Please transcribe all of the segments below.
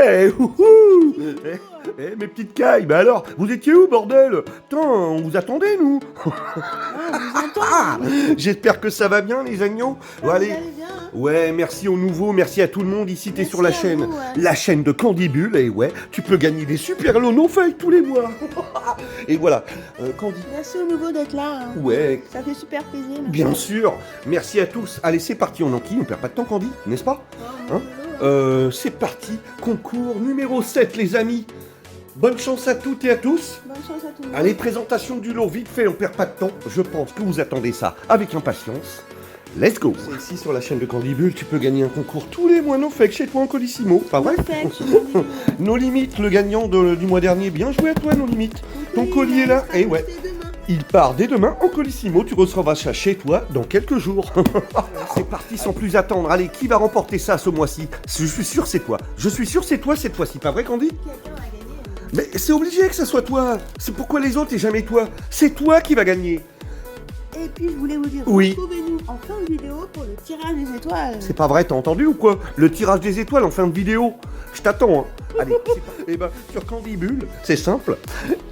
Ouais, ouhou. Mes petites cailles, bah alors, vous étiez où, bordel? Putain, on vous attendait, nous. Ah, j'espère que ça va bien, les agneaux. Bon, allez. Ouais, merci aux nouveaux, merci à tout le monde. Ici, t'es sur la chaîne, la chaîne de Candibule. Et ouais, tu peux gagner des super lots non fake tous les mois. Et voilà, Candy. Merci aux nouveaux d'être là. Hein. Ouais. Ça fait super plaisir. Merci. Bien sûr. Merci à tous. Allez, c'est parti, on enquille, on perd pas de temps, Candy, n'est-ce pas? Hein? C'est parti, concours numéro 7, les amis. Bonne chance à toutes et à tous. Bonne chance à tout le monde. Allez, présentation du lot, vite fait, on perd pas de temps. Je pense que vous attendez ça avec impatience. Let's go. C'est ici sur la chaîne de Candibule, tu peux gagner un concours tous les mois non fake chez toi en Colissimo, pas vrai? Nos limites, le gagnant du mois dernier, bien joué à toi, nos limites. Ton collier là, et ouais. Il part dès demain en Colissimo, tu recevras ça chez toi dans quelques jours. C'est parti sans plus attendre. Allez, qui va remporter ça ce mois-ci? Je suis sûr c'est toi. Je suis sûr c'est toi cette fois-ci, pas vrai Candy? Mais c'est obligé que ça soit toi. C'est pourquoi les autres et jamais toi. C'est toi qui va gagner. Et puis je voulais vous dire, oui. Retrouvez-nous en fin de vidéo pour le tirage des étoiles. C'est pas vrai, t'as entendu ou quoi? Le tirage des étoiles en fin de vidéo. Je t'attends, hein. Allez, et ben, sur Candibule, c'est simple.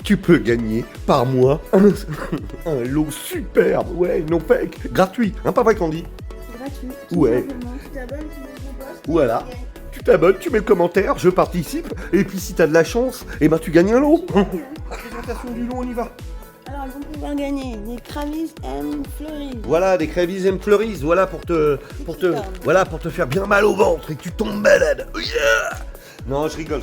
Tu peux gagner par mois un lot superbe, ouais, non fake, gratuit, hein, pas vrai Candy? Gratuit. Ouais. Tu t'abonnes, tu mets ton poste. Voilà. Tu t'abonnes, tu mets le commentaire, je participe, et puis si t'as de la chance, et ben tu gagnes un lot. Présentation du lot, on y va. Alors, ils vont pouvoir gagner des Kravis M Fleury. Voilà, des Kravis M Fleury, voilà pour te faire bien mal au ventre et que tu tombes malade. Oh yeah. Non, je rigole.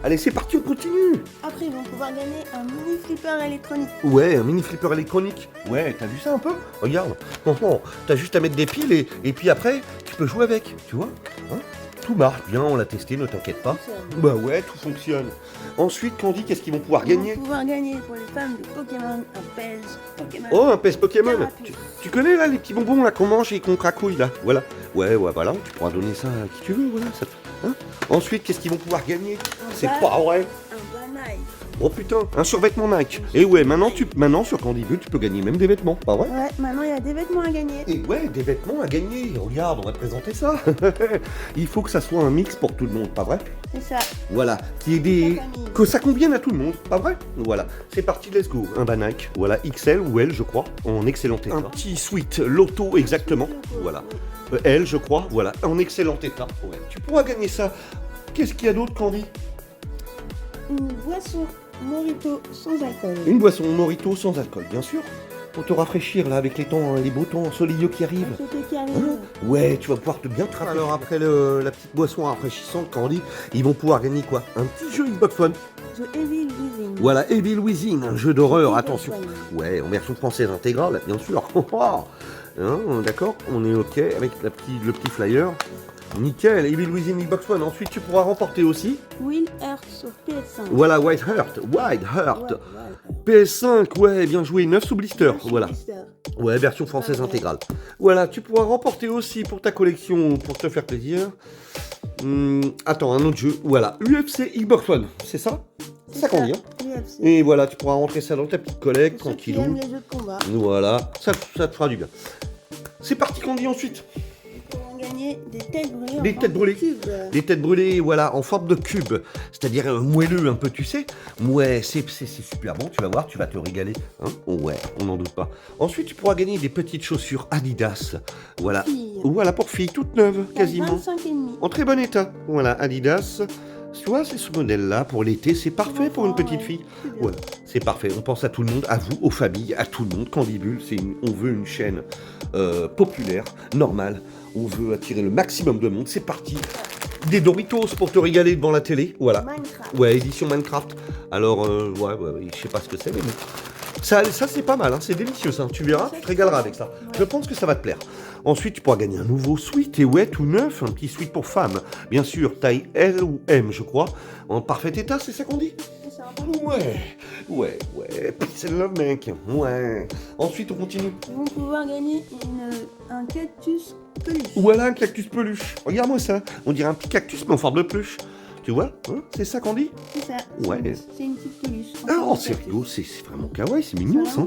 Allez, c'est parti, on continue. Après, ils vont pouvoir gagner un mini flipper électronique. Ouais, un mini flipper électronique. Ouais, t'as vu ça un peu? Regarde, franchement, t'as juste à mettre des piles et puis après, tu peux jouer avec, tu vois, hein? Tout marche bien, on l'a testé, ne t'inquiète pas. Bah ouais, tout fonctionne. Ensuite, Candy, qu'est-ce qu'ils vont pouvoir gagner? Ils vont pouvoir gagner pour les fans de Pokémon un PES Pokémon. Oh, un PES Pokémon. Tu connais là les petits bonbons là qu'on mange et qu'on cracouille là? Voilà. Ouais, voilà, tu pourras donner ça à qui tu veux, voilà. Ça hein. Ensuite, qu'est-ce qu'ils vont pouvoir gagner? C'est pas vrai. Un bas Nike. Oh putain, un survêtement Nike. Et ouais, maintenant sur Candibule, tu peux gagner même des vêtements, pas vrai? Ouais, maintenant il y a des vêtements à gagner. Et ouais, des vêtements à gagner. Regarde, on va te présenter ça. Il faut que ça soit un mix pour tout le monde, pas vrai? C'est ça. Voilà, que ça convienne à tout le monde, pas vrai? Voilà, c'est parti, let's go. Un bas Nike, voilà, XL ou L, je crois, en excellent état. Un petit sweat Lotto, exactement, voilà. L, je crois, voilà, en excellent état. Ouais. Tu pourras gagner ça. Qu'est-ce qu'il y a d'autre, Candy? Une boisson Morito sans alcool. Une boisson Morito sans alcool, bien sûr. Pour te rafraîchir là avec les temps, les beaux temps ensoleilleux qui arrivent. Ouais, tu vas pouvoir te bien te rafraîchir. Alors après la petite boisson rafraîchissante, Candy, ils vont pouvoir gagner quoi? Un petit jeu Xbox One. The Evil Within. Voilà, Evil Within, un jeu d'horreur, attention. Ouais, en version française intégrale, bien sûr. Hein, d'accord, on est ok avec le petit flyer. Nickel, Evil Within Xbox One. Ensuite, tu pourras remporter aussi Wild Heart sur PS5. Voilà, Wild Heart. PS5, ouais, bien joué, 9 sous blister, voilà. Ouais, version française intégrale. Voilà, tu pourras remporter aussi pour ta collection, pour te faire plaisir. Attends, un autre jeu, voilà, UFC Xbox One, c'est ça? C'est ça qu'on dit, hein. Et voilà, tu pourras rentrer ça dans ta petite collecte, tranquillou. Les jeux de combat. Voilà, ça te fera du bien. C'est parti qu'on dit ensuite. Gagner des têtes brûlées. Des têtes brûlées. Des têtes brûlées, voilà, en forme de cube. C'est-à-dire moelleux un peu, tu sais. Ouais, c'est super bon, tu vas voir, tu vas te régaler. Hein, ouais, on n'en doute pas. Ensuite, tu pourras gagner des petites chaussures Adidas. Voilà. Voilà, pour filles, toutes neuves, quasiment. 25,5. En très bon état. Voilà, Adidas. Tu vois, c'est ce modèle-là pour l'été, c'est parfait pour une petite fille. Ouais, c'est parfait. On pense à tout le monde, à vous, aux familles, à tout le monde. Candibule, on veut une chaîne populaire, normale. On veut attirer le maximum de monde. C'est parti. Des Doritos pour te régaler devant la télé. Voilà. Minecraft. Ouais, édition Minecraft. Alors, ouais, je sais pas ce que c'est, mais bon. Ça c'est pas mal, hein, c'est délicieux ça. Tu verras, tu te régaleras avec ça. Ouais. Je pense que ça va te plaire. Ensuite, tu pourras gagner un nouveau sweat, et ouais, tout neuf, un petit sweat pour femmes. Bien sûr, taille L ou M, je crois. En parfait état, c'est ça qu'on dit? C'est ça. Ouais. Peace and love, mec. Ouais. Ensuite, on continue. Ils vont pouvoir gagner un cactus peluche. Voilà, un cactus peluche. Regarde-moi ça. On dirait un petit cactus, mais en forme de peluche. Tu vois, hein, c'est ça qu'on dit? C'est ça. Ouais. C'est une petite peluche. Ah, oh, c'est rigolo, c'est vraiment kawaii, c'est mignon ça.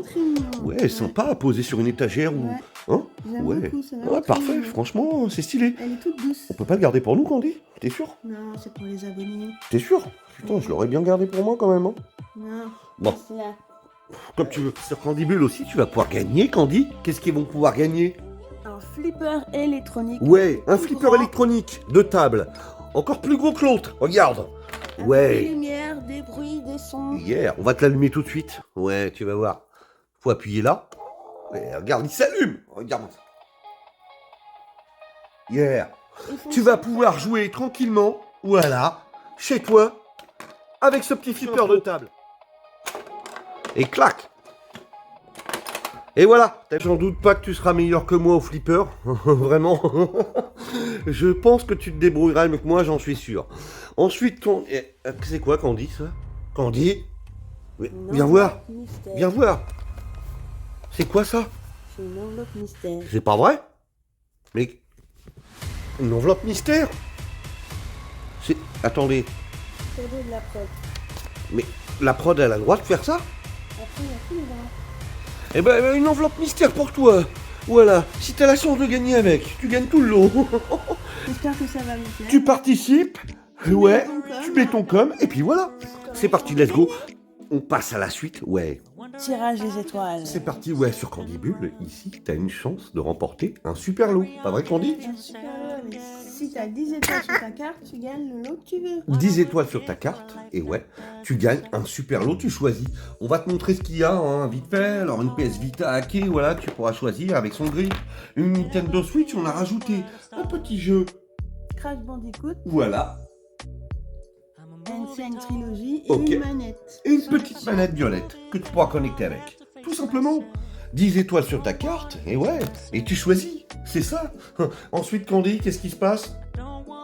Ouais, sympa à poser sur une étagère ou Hein? J'aime Ouais. beaucoup, ça va Ouais, très parfait, bien. franchement, c'est stylé. Elle est toute douce. On peut pas le garder pour nous, Candy? T'es sûr? Non, c'est pour les abonnés. T'es sûr? Putain, je l'aurais bien gardé pour moi quand même. Hein. Non, Bon. c'est là. Comme tu veux. Sur Candybull aussi, tu vas pouvoir gagner, Candy. Qu'est-ce qu'ils vont pouvoir gagner? Un flipper électronique. Ouais, un Plus flipper grand, électronique de table. Encore plus gros que l'autre, regarde. avec Des Ouais. lumières, des bruits, des sons. Yeah, on va te l'allumer tout de suite. Ouais, tu vas voir. Faut appuyer là. Ouais, regarde, il s'allume. Regarde. Yeah. Il faut Tu vas ça. pouvoir jouer tranquillement, voilà, chez toi, avec ce petit flipper de table. Et clac. Et voilà, j'en doute pas que tu seras meilleur que moi au flipper, vraiment. Je pense que tu te débrouilleras mieux que moi, j'en suis sûr. Ensuite, c'est quoi Candy, ça? Candy? Mais, Une viens voir, enveloppe mystère. viens voir. C'est quoi ça? C'est une enveloppe mystère. C'est pas vrai? Mais une enveloppe mystère? C'est... Attendez, Cadeau de la prod. mais la prod, elle a le droit de faire ça? Après, il y a tout dedans. Eh ben, une enveloppe mystère pour toi. Voilà, si t'as la chance de gagner avec, tu gagnes tout le lot. J'espère que ça va vous plaire. Tu participes, ouais, ton com. tu mets ton com, et puis voilà. C'est parti, let's go. On passe à la suite, ouais. Tirage des étoiles. C'est parti, ouais, sur Candybull, ici, t'as une chance de remporter un super lot. Pas vrai, Candy? Un super lot, mais si t'as 10 étoiles sur ta carte, tu gagnes le lot que tu veux. 10 étoiles sur ta carte, et ouais, tu gagnes un super lot, tu choisis. On va te montrer ce qu'il y a, hein, vite fait. Alors, une PS Vita hackée, voilà, tu pourras choisir avec son grip. Une Nintendo Switch, on a rajouté un petit jeu. Crash Bandicoot, Voilà, Ancient Trilogy et Ok. une manette. et une petite manette violette que tu pourras connecter avec. Tout simplement. 10 étoiles sur ta carte, et ouais, et tu choisis, c'est ça. Ensuite, Candy, qu'est-ce qui se passe?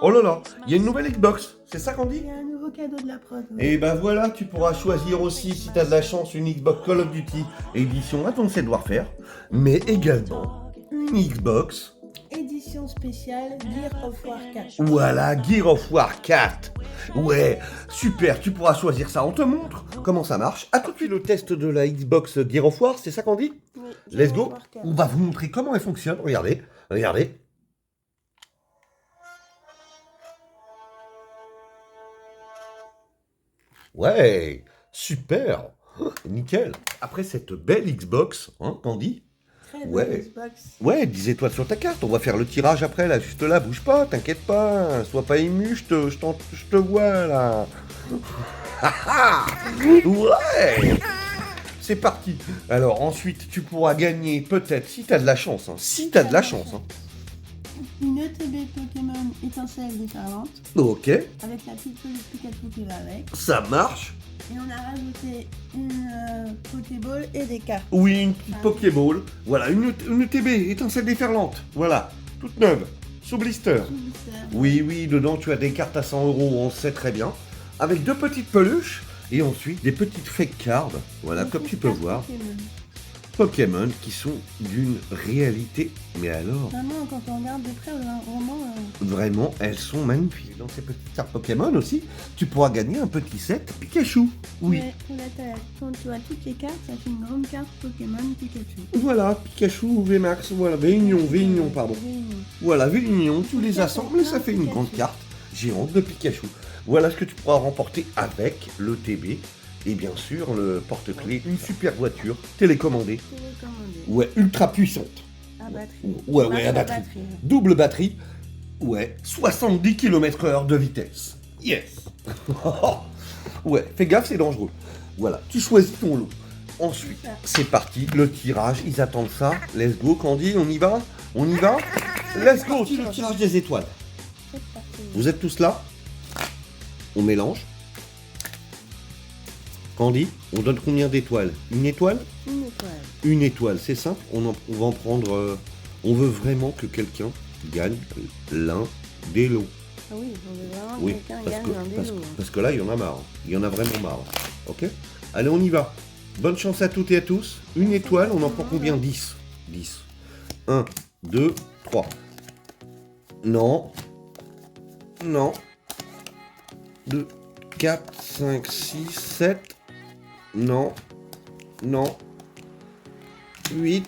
Oh là là, il y a une nouvelle Xbox, c'est ça, Candy? Il y a un nouveau cadeau de la prod. oui. Et ben voilà, tu pourras choisir aussi, si tu as de la chance, une Xbox Call of Duty édition Advanced Warfare, mais également une Xbox, Édition spéciale Gear of War 4. voilà, Gear of War 4. Ouais, super, tu pourras choisir ça. On te montre comment ça marche. À tout de suite le test de la Xbox Gear of War, c'est ça qu'on dit? Oui, Let's Gear go. of War 4. On va vous montrer comment elle fonctionne. Regardez, regardez. Ouais, super, nickel. Après cette belle Xbox, hein, Candy? Très Ouais. belle Xbox. Ouais, 10 étoiles sur ta carte. On va faire le tirage après, là, juste là. Bouge pas, t'inquiète pas. Sois pas ému, je te vois, là. Ouais. C'est parti. Alors, ensuite, tu pourras gagner, peut-être, si t'as de la chance. Hein, si t'as de la chance. Hein. Une ETB Pokémon étincelle déferlante Ok, avec la petite peluche Pikachu qui va avec. ça marche. Et on a rajouté une Pokéball et des cartes. Oui, une petite Pokéball. Voilà, une ETB, étincelle déferlante. Voilà, toute neuve, sous blister. Sous blister. Oui, oui, dedans tu as des cartes à 100 €, on sait très bien. Avec deux petites peluches et ensuite des petites fake cards. Voilà, Des comme tu petites peux cartes voir. Pokémon. Pokémon qui sont d'une réalité. Mais alors, Vraiment, quand on regarde de près, vraiment, vraiment, elles sont magnifiques. Dans ces petites cartes Pokémon aussi, tu pourras gagner un petit set Pikachu. Oui. ouais, quand tu as toutes les cartes, ça fait une grande carte Pokémon Pikachu. Voilà, Pikachu VMAX, voilà, Véunion, pardon. Réunion. Voilà, Véunion, tu les assembles et ça fait une grande carte géante de Pikachu. Voilà ce que tu pourras remporter avec le TB. Et bien sûr, le porte-clés, une super voiture télécommandée. Télécommandé. Ouais, ultra puissante. À batterie. Ouais, Marche à batterie. Double batterie. Ouais, 70 km/h de vitesse. Yes. Ouais, fais gaffe, c'est dangereux. Voilà, tu choisis ton lot. Ensuite, c'est parti, le tirage, ils attendent ça. Let's go, Candy, on y va? On y va? Let's go, le tirage des étoiles. C'est parti. Vous êtes tous là? On mélange. Candy, on donne combien d'étoiles? Une étoile? Une étoile. Une étoile, c'est simple. On va en prendre... on veut vraiment que quelqu'un gagne l'un des lots. Ah oui, on veut vraiment Oui, que quelqu'un parce gagne que, un parce, vélo. que- parce que là, il y en a marre. Il y en a vraiment marre. Ok? Allez, on y va. Bonne chance à toutes et à tous. Une étoile, on en prend combien? 10. 10. 1, 2, 3. Non. Non. 2, 4, 5, 6, 7. Non. Non. 8.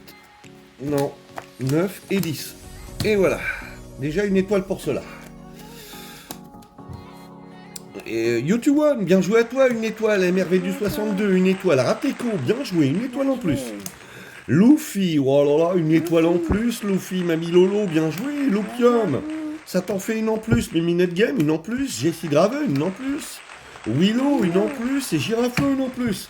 Non. 9 et 10. Et voilà. Déjà une étoile pour cela. Et YouTube One, bien joué à toi, une étoile. MRV du 62, une étoile. Rateco, bien joué, une étoile en plus. Luffy, oh là là, une étoile en plus. Luffy, Mamie Lolo, bien joué. L'Opium, ça t'en fait une en plus. Miminette Game, une en plus. Jessie Draven, une en plus. Willow, une en plus. Et Giraffe, une en plus.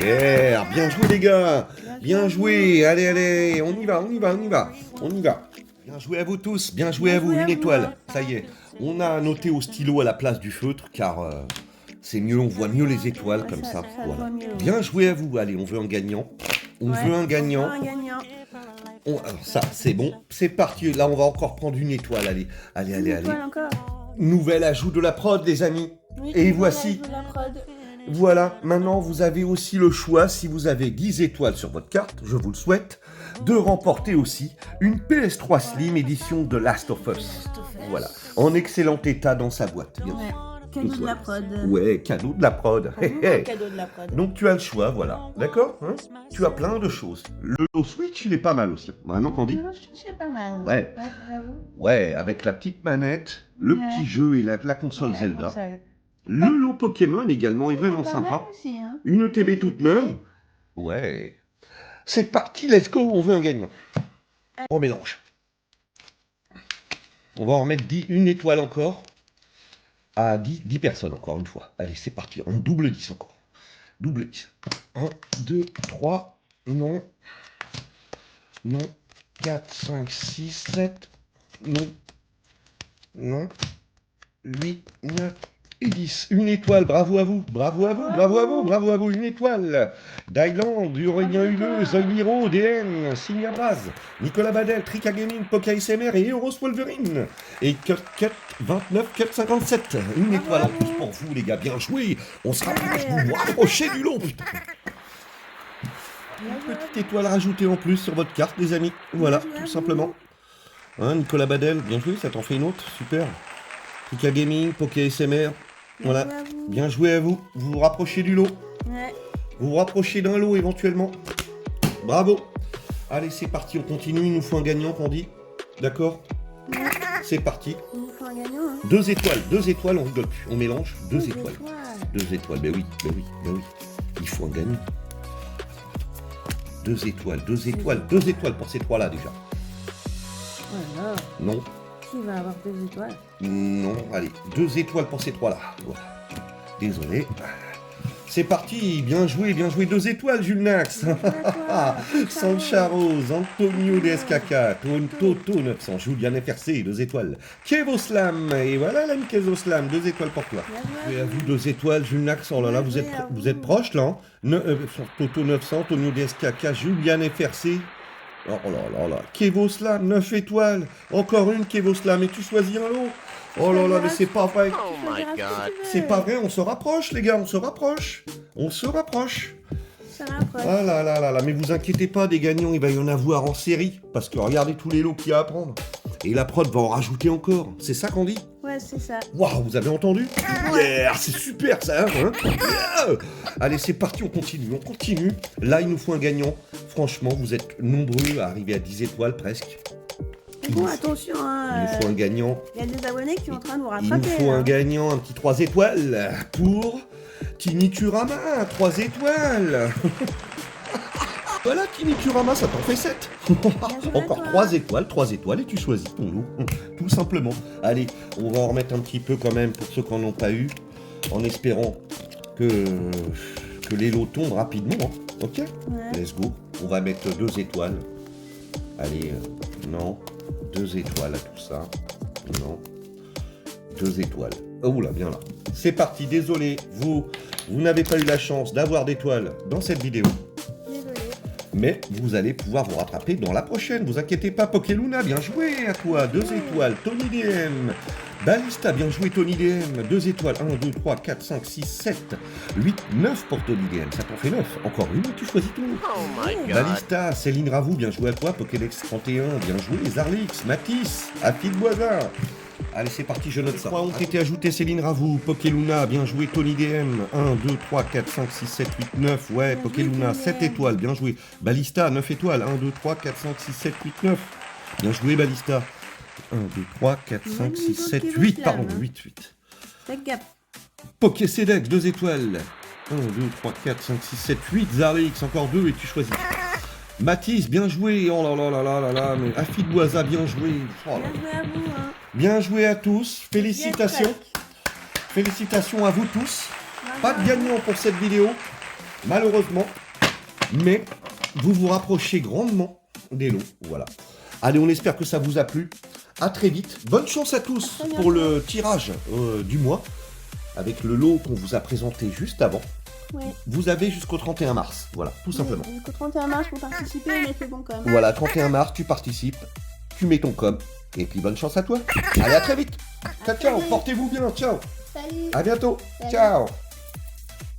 Yeah, bien joué les gars. Bien joué. Allez, allez, on y va, on y va, on y va. On y va. Bien joué à vous tous, bien joué à vous, une étoile. Ça y est, on a noté au stylo à la place du feutre, car c'est mieux, on voit mieux les étoiles comme ça. Voilà. Bien joué à vous, allez, on veut un gagnant. On veut un gagnant. Alors ça, c'est bon, c'est parti. Là, on va encore prendre une étoile, allez. Allez, allez, allez. Nouvel ajout de la prod, les amis. Et voici. Voilà, maintenant vous avez aussi le choix, si vous avez 10 étoiles sur votre carte, je vous le souhaite, de remporter aussi une PS3 Slim édition de Last of Us. Voilà, en excellent état dans sa boîte, bien sûr. Cadeau de la prod. Ouais, cadeau de la prod. Cadeau de la prod. Donc tu as le choix, voilà, d'accord, hein. Tu as plein de choses. Le Switch, il est pas mal aussi. Vraiment, Candy ? C'est pas mal. Ouais. Ouais, avec la petite manette, le petit jeu et la console Zelda. Le lot Pokémon également est vraiment sympa. Aussi, hein. Une TB toute neuve. Ouais. C'est parti, let's go, on veut un gagnant. On mélange. On va en remettre une étoile encore. À 10 personnes encore une fois. Allez, c'est parti, on double 10 encore. Double 10. 1, 2, 3, non. Non. 4, 5, 6, 7. Non. Non. 8, 9. Et 10, une étoile, bravo à vous, bravo à vous, bravo à vous, bravo à vous, une étoile. Dylan, Aurélien Huleux, Zolmiro, DN, Signa Braz, Nicolas Badel, Trika Gaming, Poké ASMR et Euros Wolverine. Et Cut 29, Cut 57, une étoile en plus pour vous les gars, bien joué. On se rapproche, vous vous rapprochez du lot, putain. Une petite étoile rajoutée en plus sur votre carte, les amis, voilà, tout simplement. Hein, Nicolas Badel, bien joué, ça t'en fait une autre, super. Trika Gaming, Poké ASMR. Voilà, bien joué à vous. Vous vous rapprochez du lot. Ouais. Vous vous rapprochez d'un lot éventuellement. Bravo. Allez, c'est parti, on continue. Il nous faut un gagnant, Candy. D'accord ? Ouais. C'est parti. Il nous faut un gagnant. Hein. 2 étoiles, on rigole plus. On mélange. 2 étoiles. 2 étoiles, ben oui, ben oui, ben oui. Il faut un gagnant. 2 étoiles, 2 étoiles, 2 étoiles pour ces 3-là déjà. Voilà. Non. Qui va avoir 2 étoiles? Non, allez, 2 étoiles pour ces 3-là. Voilà. Désolé. C'est parti, bien joué, 2 étoiles, Jules Nax. Sancha Rose, Antonio DSKK, Toto 900, Julian FRC, 2 étoiles. Kevo Slam, et voilà l'ami Kevo Slam, 2 étoiles pour toi. Et à vous, 2 étoiles, Jules Nax, oh là là, vous êtes proches là. Hein. Toto 900, Antonio DSKK, Julian FRC. Oh là là là, Kevo Slam, 9 étoiles. Encore une Kevo Slam, et tu choisis un lot. Oh là là, mais c'est pas vrai. Oh my god. C'est pas vrai, on se rapproche les gars, on se rapproche. On se rapproche. Ça rapproche. Ah là là là là, mais vous inquiétez pas, des gagnants, il va y en avoir en série. Parce que regardez tous les lots qu'il y a à prendre. Et la prod va en rajouter encore. C'est ça qu'on dit? Ouais, c'est ça. Waouh, vous avez entendu? Yeah, c'est super ça, hein, yeah. Allez, c'est parti, on continue. Là, il nous faut un gagnant. Franchement, vous êtes nombreux à arriver à 10 étoiles presque. Bon, attention, hein, il nous faut un gagnant. Il y a des abonnés qui sont en train de vous rattraper. Il nous faut un gagnant, un petit 3 étoiles pour Tiniturama, 3 étoiles. Voilà, Tiniturama, ça t'en fait 7. Encore 3 étoiles et tu choisis ton lot, tout simplement. Allez, on va en remettre un petit peu quand même pour ceux qui n'en ont pas eu, en espérant que les lots tombent rapidement. Hein. Ok, ouais. Let's go. On va mettre 2 étoiles. Allez, non. 2 étoiles à tout ça. Non. 2 étoiles. Oh là, bien là. C'est parti, désolé, vous n'avez pas eu la chance d'avoir d'étoiles dans cette vidéo. Désolé. Mais vous allez pouvoir vous rattraper dans la prochaine. Vous inquiétez pas, Pokéluna, bien joué à toi. 2 étoiles, Tony DM. Balista, bien joué Tony DM. 2 étoiles, 1, 2, 3, 4, 5, 6, 7, 8, 9 pour Tony DM. Ça t'en fait 9. Encore une, tu choisis ton lot. Oh my god. Balista, Céline Ravou, bien joué à toi. Pokédex 31, bien joué. Zarlix, Matisse, Afid Voisin. Allez, c'est parti, je note ça. 3 ont été ajoutés, Céline Ravou, Pokéluna, bien joué, Tony DM, 1, 2, 3, 4, 5, 6, 7, 8, 9, ouais, Bien Pokéluna, joué, 7 Tony DM. étoiles, bien joué. Balista, 9 étoiles, 1, 2, 3, 4, 5, 6, 7, 8, 9. Bien joué, Balista. 1, 2, 3, 4, 5, Même 6, niveau 7, que 8, Flamme, pardon, hein. 8. Faites gaffe. Pokécédex, 2 étoiles. 1, 2, 3, 4, 5, 6, 7, 8. Zarlix, encore 2 et tu choisis. Matisse, bien joué. Oh là là là là là là. Mais Afidoisa, bien joué. Oh là Bien joué à vous, hein. Bien joué à tous. Félicitations. Yes, Félicitations à vous tous. Bravo. Pas de gagnant pour cette vidéo, malheureusement. Mais vous vous rapprochez grandement des lots. Voilà. Allez, on espère que ça vous a plu. À très vite. Bonne chance à tous Très bien. pour le tirage du mois. Avec le lot qu'on vous a présenté juste avant. Ouais. Vous avez jusqu'au 31 mars. Voilà, tout simplement. Jusqu'au 31 mars pour participer et mettre le bon com. Voilà, 31 mars, tu participes, tu mets ton com. Et puis bonne chance à toi. Allez, à très vite. Ciao, ciao. Portez-vous bien. Ciao. Salut. À bientôt. Salut. Ciao.